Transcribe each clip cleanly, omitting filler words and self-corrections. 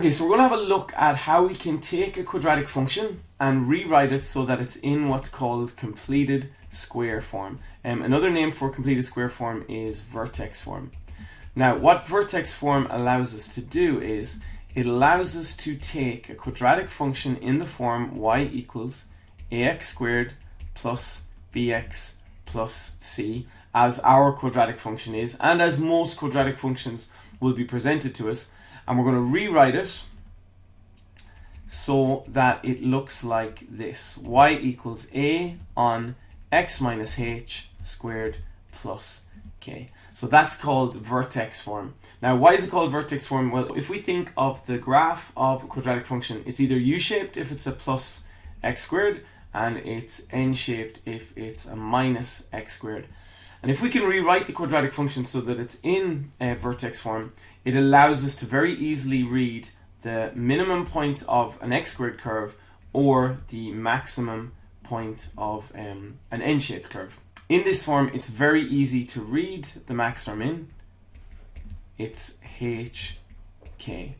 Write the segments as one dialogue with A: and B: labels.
A: Okay, so we're going to have a look at how we can take a quadratic function and rewrite it so that it's in what's called completed square form. Another name for completed square form is vertex form. Now, what vertex form allows us to do is it allows us to take a quadratic function in the form y equals ax squared plus bx plus c, as our quadratic function is, and as most quadratic functions will be presented to us. And we're going to rewrite it so that it looks like this. Y equals a on x minus h squared plus k. So that's called vertex form. Now, why is it called vertex form? Well, if we think of the graph of a quadratic function, it's either u-shaped if it's a plus x squared, and it's n-shaped if it's a minus x squared. And if we can rewrite the quadratic function so that it's in vertex form, it allows us to very easily read the minimum point of an x squared curve or the maximum point of an n-shaped curve. In this form, it's very easy to read the max term in. It's hk.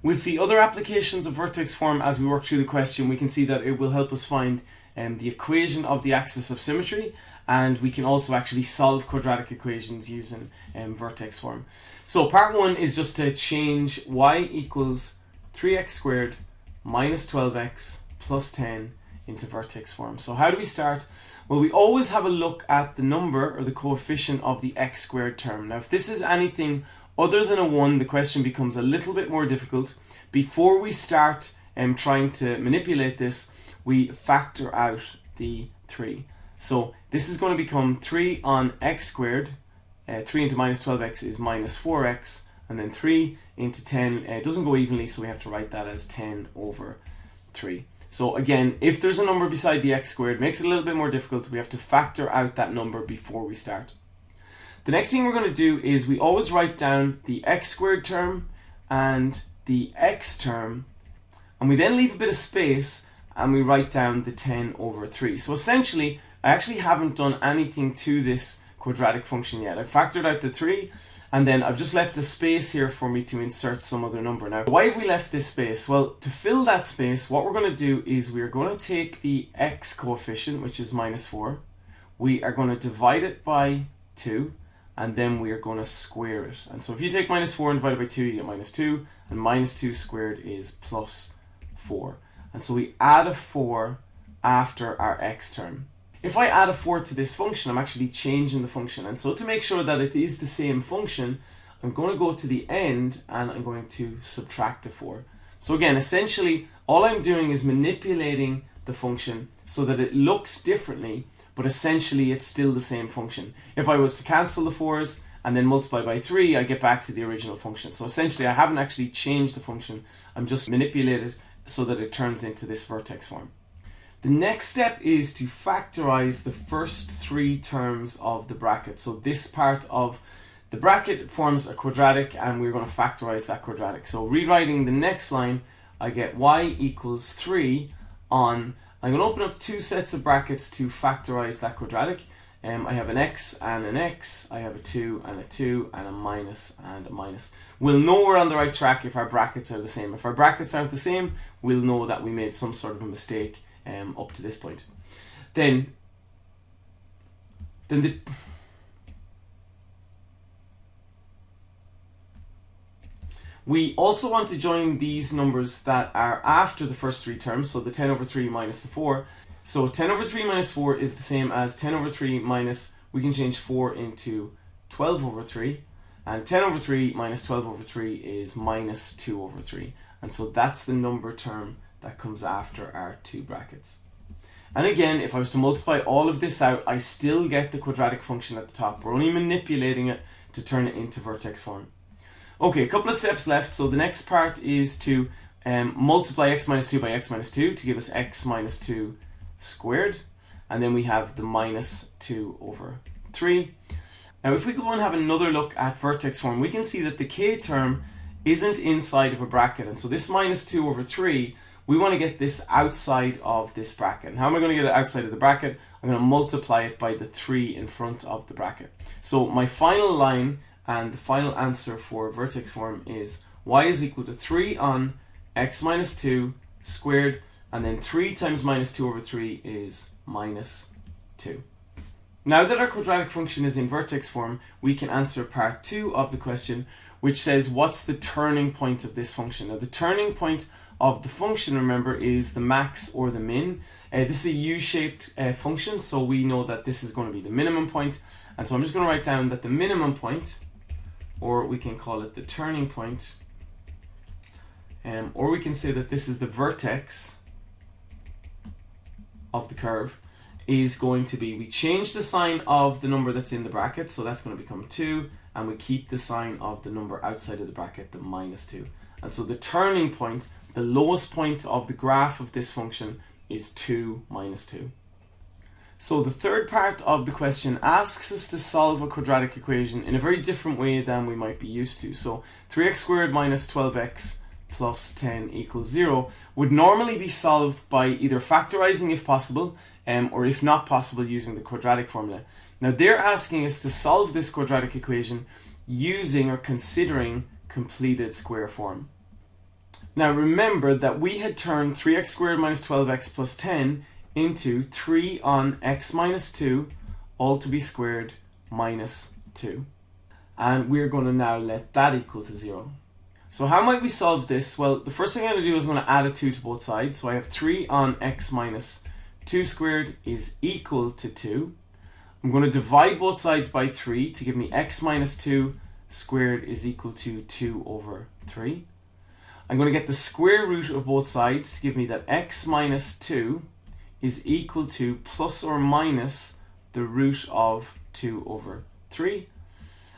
A: We'll see other applications of vertex form as we work through the question. We can see that it will help us find the equation of the axis of symmetry, and we can also actually solve quadratic equations using vertex form. So part one is just to change y equals 3x squared minus 12x plus 10 into vertex form. So how do we start? Well, we always have a look at the number or the coefficient of the x squared term. Now, if this is anything other than a 1, the question becomes a little bit more difficult. Before we start trying to manipulate this, we factor out the 3. So this is going to become 3 on x squared. 3 into minus 12x is minus 4x, and then 3 into 10, it doesn't go evenly, so we have to write that as 10 over 3. So again, if there's a number beside the x squared, it makes it a little bit more difficult. We have to factor out that number before we start. The next thing we're going to do is we always write down the x squared term and the x term, and we then leave a bit of space and we write down the 10 over 3. So essentially, I actually haven't done anything to this quadratic function yet. I've factored out the 3, and then I've just left a space here for me to insert some other number. Now, why have we left this space? Well, to fill that space, what we're going to do is we're going to take the x coefficient, which is minus 4. We are going to divide it by 2, and then we are going to square it. And so if you take minus 4 and divide it by 2, you get minus 2, and minus 2 squared is plus 4. And so we add a 4 after our x term. If I add a 4 to this function, I'm actually changing the function. And so to make sure that it is the same function, I'm going to go to the end and I'm going to subtract a 4. So again, essentially, all I'm doing is manipulating the function so that it looks differently, but essentially it's still the same function. If I was to cancel the 4's and then multiply by 3, I get back to the original function. So essentially, I haven't actually changed the function. I'm just manipulated so that it turns into this vertex form. The next step is to factorize the first 3 terms of the bracket. So this part of the bracket forms a quadratic, and we're going to factorize that quadratic. So rewriting the next line, I get y equals 3 on, I'm going to open up 2 sets of brackets to factorize that quadratic. I have an x and an x, I have a 2 and a 2, and a minus and a minus. We'll know we're on the right track if our brackets are the same. If our brackets aren't the same, we'll know that we made some sort of a mistake up to this point. We also want to join these numbers that are after the first 3 terms, so the 10 over 3 minus the 4. So 10 over 3 minus 4 is the same as 10 over 3 minus, we can change 4 into 12 over 3, and 10 over 3 minus 12 over 3 is minus 2 over 3. And so that's the number term that comes after our 2 brackets. And again, if I was to multiply all of this out, I still get the quadratic function at the top. We're only manipulating it to turn it into vertex form. Okay, a couple of steps left. So the next part is to multiply x minus 2 by x minus 2 to give us x minus 2 squared. And then we have the minus 2 over 3. Now if we go and have another look at vertex form, we can see that the k term isn't inside of a bracket. And so this minus 2 over 3, we want to get this outside of this bracket. And how am I going to get it outside of the bracket? I'm going to multiply it by the 3 in front of the bracket. So my final line and the final answer for vertex form is y is equal to 3 on x minus 2 squared, and then 3 times minus 2 over 3 is minus 2. Now that our quadratic function is in vertex form, we can answer part 2 of the question, which says what's the turning point of this function. Now the turning point of the function, remember, is the max or the min. This is a u-shaped function, so we know that this is going to be the minimum point. And so I'm just going to write down that the minimum point, or we can call it the turning point, or we can say that this is the vertex of the curve, is going to be, we change the sign of the number that's in the bracket, so that's going to become 2, and we keep the sign of the number outside of the bracket, the minus 2. And so the turning point, the lowest point of the graph of this function, is 2 minus 2. So the third part of the question asks us to solve a quadratic equation in a very different way than we might be used to. So 3x squared minus 12x plus 10 equals 0 would normally be solved by either factorizing if possible, or if not possible, using the quadratic formula. Now they're asking us to solve this quadratic equation using or considering completed square form. Now remember that we had turned 3x squared minus 12x plus 10 into 3 on x minus 2 all to be squared minus 2. And we're going to now let that equal to 0. So how might we solve this? Well, the first thing I'm going to do is I'm going to add a 2 to both sides. So I have 3 on x minus 2 squared is equal to 2. I'm going to divide both sides by 3 to give me x minus 2 squared is equal to 2 over 3. I'm going to get the square root of both sides to give me that x minus 2 is equal to plus or minus the root of 2 over 3.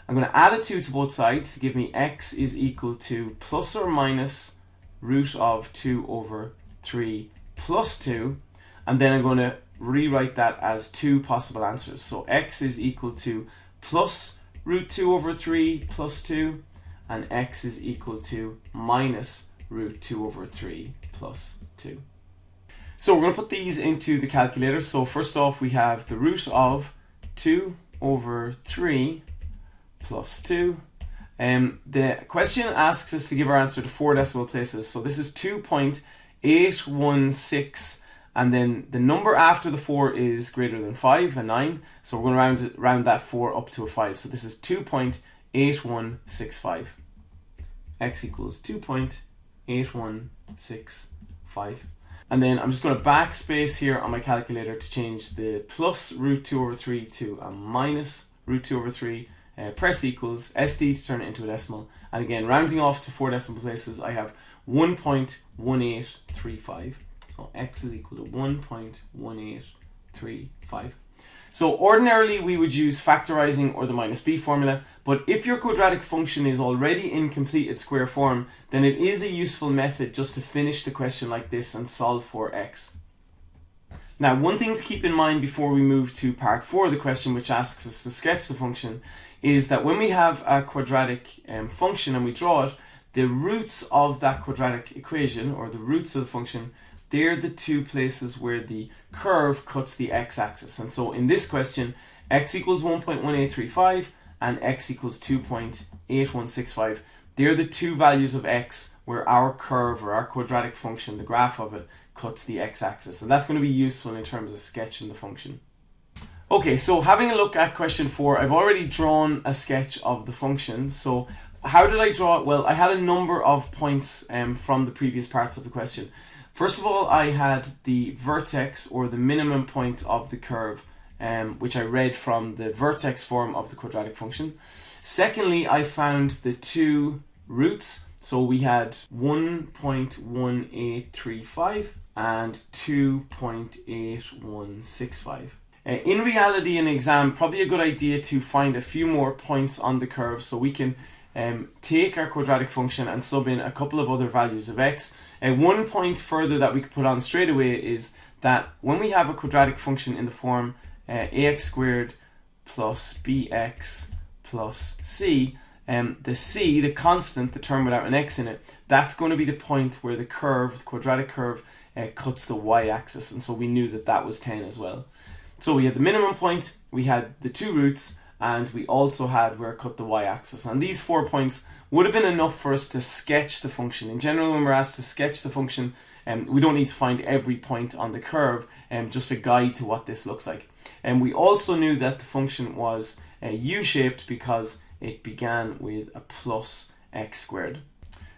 A: I'm going to add a 2 to both sides to give me x is equal to plus or minus root of 2 over 3 plus 2. And then I'm going to rewrite that as two possible answers. So x is equal to plus root 2 over 3 plus 2, and x is equal to minus root 2 over 3 plus 2. So we're going to put these into the calculator. So first off, we have the root of 2 over 3 plus 2. The question asks us to give our answer to 4 decimal places. So this is 2.816, and then the number after the 4 is greater than 5, and 9. So we're going to round that 4 up to a 5. So this is 2.8165. X equals 2.8165. And then I'm just going to backspace here on my calculator to change the plus root 2 over 3 to a minus root 2 over 3. Press equals, SD to turn it into a decimal. And again, rounding off to 4 decimal places, I have 1.1835. So x is equal to 1.1835. So ordinarily we would use factorizing or the minus b formula, but if your quadratic function is already in completed square form, then it is a useful method just to finish the question like this and solve for x. Now, one thing to keep in mind before we move to part 4 of the question, which asks us to sketch the function, is that when we have a quadratic function and we draw it, the roots of that quadratic equation, or the roots of the function, they're the two places where the curve cuts the x-axis. And so in this question, x equals 1.1835 and x equals 2.8165. They're the two values of x where our curve or our quadratic function, the graph of it, cuts the x-axis. And that's going to be useful in terms of sketching the function. Okay, so having a look at question 4, I've already drawn a sketch of the function. So how did I draw it? Well, I had a number of points from the previous parts of the question. First of all, I had the vertex or the minimum point of the curve, which I read from the vertex form of the quadratic function. Secondly, I found the two roots. So we had 1.1835 and 2.8165. In reality, in exam, probably a good idea to find a few more points on the curve so we can take our quadratic function and sub in a couple of other values of x. One point further that we could put on straight away is that when we have a quadratic function in the form ax squared plus bx plus c, the c, the constant, the term without an x in it, that's going to be the point where the curve, the quadratic curve, cuts the y-axis, and so we knew that that was 10 as well. So we had the minimum point, we had the two roots, and we also had where it cut the y-axis. And these 4 points would have been enough for us to sketch the function. In general, when we're asked to sketch the function, we don't need to find every point on the curve, just a guide to what this looks like. And we also knew that the function was u-shaped because it began with a plus x squared.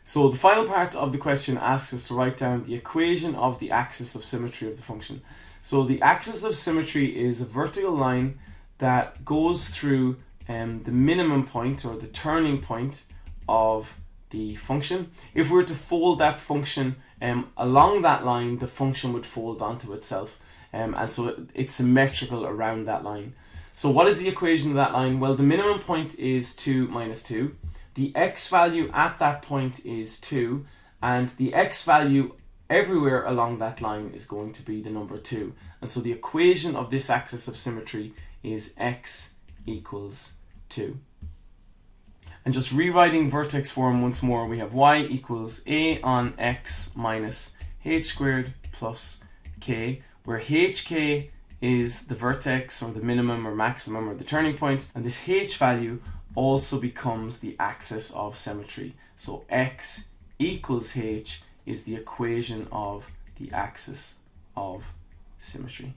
A: So the final part of the question asks us to write down the equation of the axis of symmetry of the function. So the axis of symmetry is a vertical line that goes through the minimum point or the turning point of the function. If we were to fold that function along that line, the function would fold onto itself. And so it's symmetrical around that line. So what is the equation of that line? Well, the minimum point is 2 minus 2. The x value at that point is 2. And the x value everywhere along that line is going to be the number 2. And so the equation of this axis of symmetry is x equals 2. And just rewriting vertex form once more, we have y equals a on x minus h squared plus k, where hk is the vertex or the minimum or maximum or the turning point, and this h value also becomes the axis of symmetry. So x equals h is the equation of the axis of symmetry.